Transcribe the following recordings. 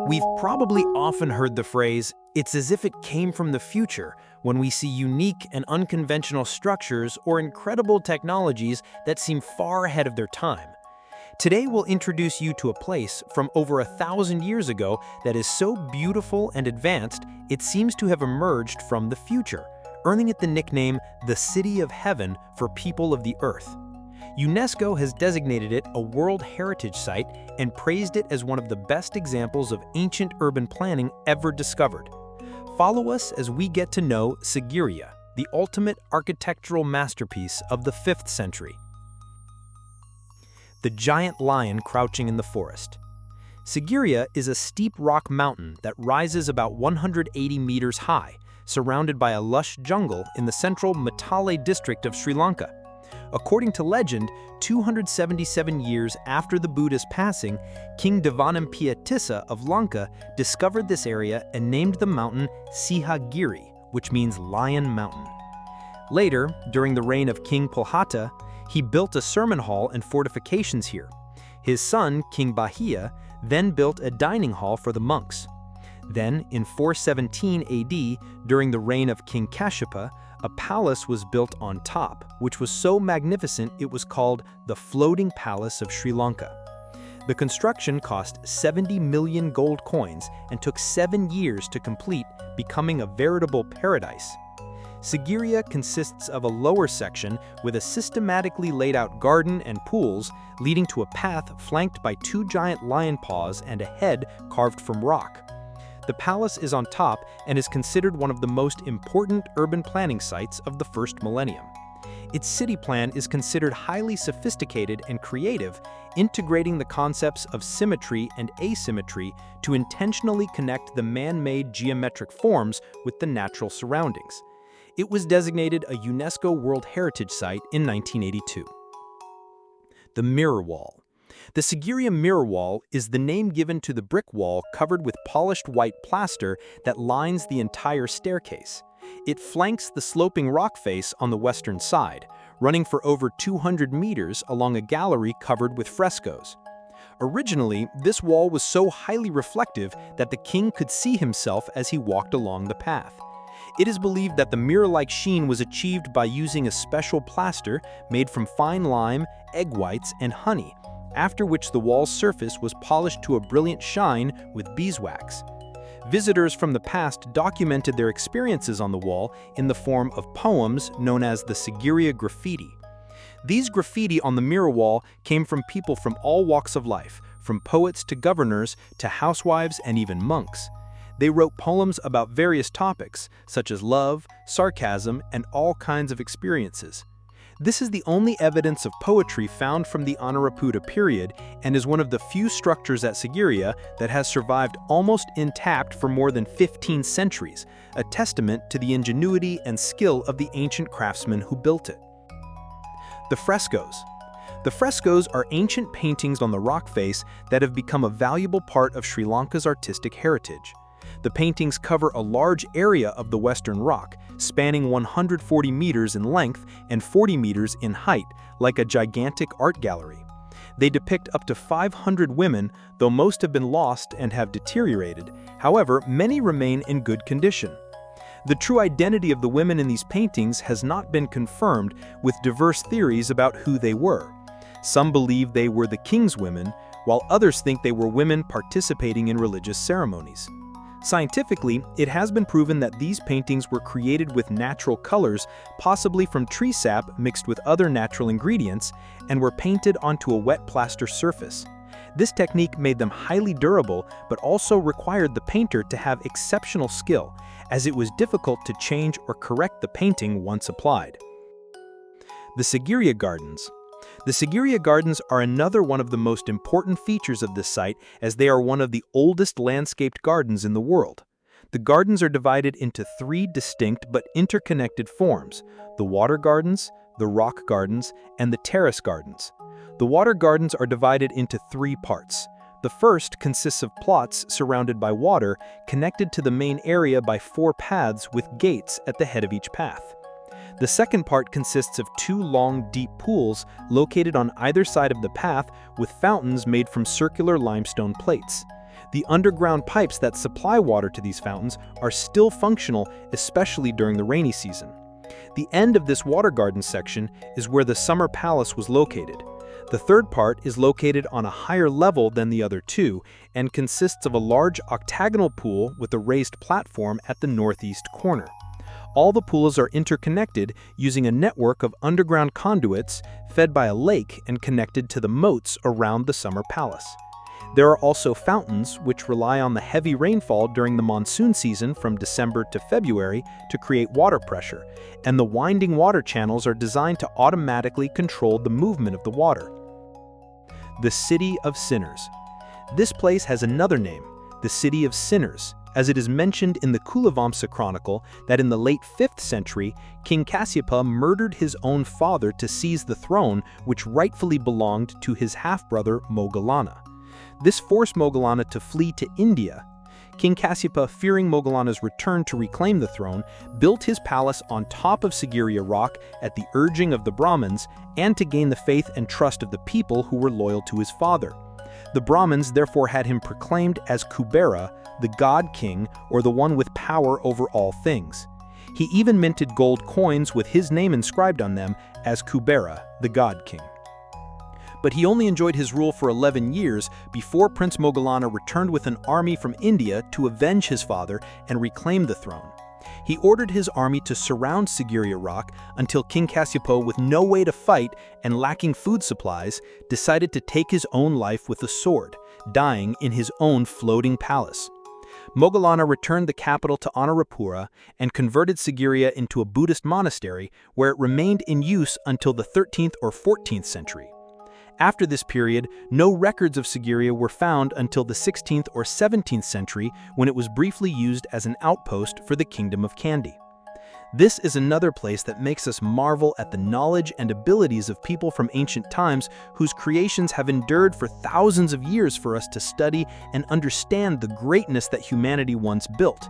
We've probably often heard the phrase, "it's as if it came from the future," when we see unique and unconventional structures or incredible technologies that seem far ahead of their time. Today we'll introduce you to a place from over 1,000 years ago that is so beautiful and advanced it seems to have emerged from the future, earning it the nickname the City of Heaven for people of the Earth. UNESCO has designated it a World Heritage Site and praised it as one of the best examples of ancient urban planning ever discovered. Follow us as we get to know Sigiriya, the ultimate architectural masterpiece of the 5th century. The giant lion crouching in the forest. Sigiriya is a steep rock mountain that rises about 180 meters high, surrounded by a lush jungle in the central Matale district of Sri Lanka. According to legend, 277 years after the Buddha's passing, King Devanampiya of Lanka discovered this area and named the mountain Sigiriya, which means Lion Mountain. Later, during the reign of King Pulhata, he built a sermon hall and fortifications here. His son, King Bahia, then built a dining hall for the monks. Then, in 417 AD, during the reign of King Kashyapa, a palace was built on top, which was so magnificent it was called the Floating Palace of Sri Lanka. The construction cost 70 million gold coins and took 7 years to complete, becoming a veritable paradise. Sigiriya consists of a lower section with a systematically laid out garden and pools leading to a path flanked by 2 giant lion paws and a head carved from rock. The palace is on top and is considered one of the most important urban planning sites of the first millennium. Its city plan is considered highly sophisticated and creative, integrating the concepts of symmetry and asymmetry to intentionally connect the man-made geometric forms with the natural surroundings. It was designated a UNESCO World Heritage Site in 1982. The Mirror Wall. The Sigiriya Mirror Wall is the name given to the brick wall covered with polished white plaster that lines the entire staircase. It flanks the sloping rock face on the western side, running for over 200 meters along a gallery covered with frescoes. Originally, this wall was so highly reflective that the king could see himself as he walked along the path. It is believed that the mirror-like sheen was achieved by using a special plaster made from fine lime, egg whites, and honey, after which the wall's surface was polished to a brilliant shine with beeswax. Visitors from the past documented their experiences on the wall in the form of poems known as the Sigiriya graffiti. These graffiti on the mirror wall came from people from all walks of life, from poets to governors to housewives and even monks. They wrote poems about various topics, such as love, sarcasm, and all kinds of experiences. This is the only evidence of poetry found from the Anuruddha period and is one of the few structures at Sigiriya that has survived almost intact for more than 15 centuries, a testament to the ingenuity and skill of the ancient craftsmen who built it. The frescoes. The frescoes are ancient paintings on the rock face that have become a valuable part of Sri Lanka's artistic heritage. The paintings cover a large area of the Western Rock, spanning 140 meters in length and 40 meters in height, like a gigantic art gallery. They depict up to 500 women, though most have been lost and have deteriorated. However, many remain in good condition. The true identity of the women in these paintings has not been confirmed, with diverse theories about who they were. Some believe they were the king's women, while others think they were women participating in religious ceremonies. Scientifically, it has been proven that these paintings were created with natural colors, possibly from tree sap mixed with other natural ingredients, and were painted onto a wet plaster surface. This technique made them highly durable, but also required the painter to have exceptional skill, as it was difficult to change or correct the painting once applied. The Sigiriya Gardens. The Sigiriya Gardens are another one of the most important features of this site, as they are one of the oldest landscaped gardens in the world. The gardens are divided into 3 distinct but interconnected forms: the water gardens, the rock gardens, and the terrace gardens. The water gardens are divided into 3 parts. The first consists of plots surrounded by water, connected to the main area by 4 paths with gates at the head of each path. The second part consists of 2 long, deep pools located on either side of the path with fountains made from circular limestone plates. The underground pipes that supply water to these fountains are still functional, especially during the rainy season. The end of this water garden section is where the summer palace was located. The third part is located on a higher level than the other two and consists of a large octagonal pool with a raised platform at the northeast corner. All the pools are interconnected using a network of underground conduits fed by a lake and connected to the moats around the summer palace. There are also fountains which rely on the heavy rainfall during the monsoon season from December to February to create water pressure, and the winding water channels are designed to automatically control the movement of the water. The City of Sinners. This place has another name, the City of Sinners, as it is mentioned in the Kulavamsa Chronicle that in the late 5th century, King Kasyapa murdered his own father to seize the throne which rightfully belonged to his half-brother Moggallana. This forced Moggallana to flee to India. King Kasyapa, fearing Moggallana's return to reclaim the throne, built his palace on top of Sigiriya rock at the urging of the Brahmins and to gain the faith and trust of the people who were loyal to his father. The Brahmins therefore had him proclaimed as Kubera, the god king, or the one with power over all things. He even minted gold coins with his name inscribed on them as Kubera, the god king. But he only enjoyed his rule for 11 years before Prince Moggallana returned with an army from India to avenge his father and reclaim the throne. He ordered his army to surround Sigiriya rock until King Kasyapa, with no way to fight and lacking food supplies, decided to take his own life with a sword, dying in his own floating palace. Moggallana returned the capital to Anuradhapura and converted Sigiriya into a Buddhist monastery where it remained in use until the 13th or 14th century. After this period, no records of Sigiriya were found until the 16th or 17th century when it was briefly used as an outpost for the Kingdom of Kandy. This is another place that makes us marvel at the knowledge and abilities of people from ancient times whose creations have endured for thousands of years for us to study and understand the greatness that humanity once built.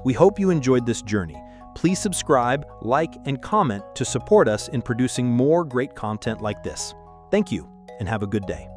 We hope you enjoyed this journey. Please subscribe, like, and comment to support us in producing more great content like this. Thank you, and have a good day.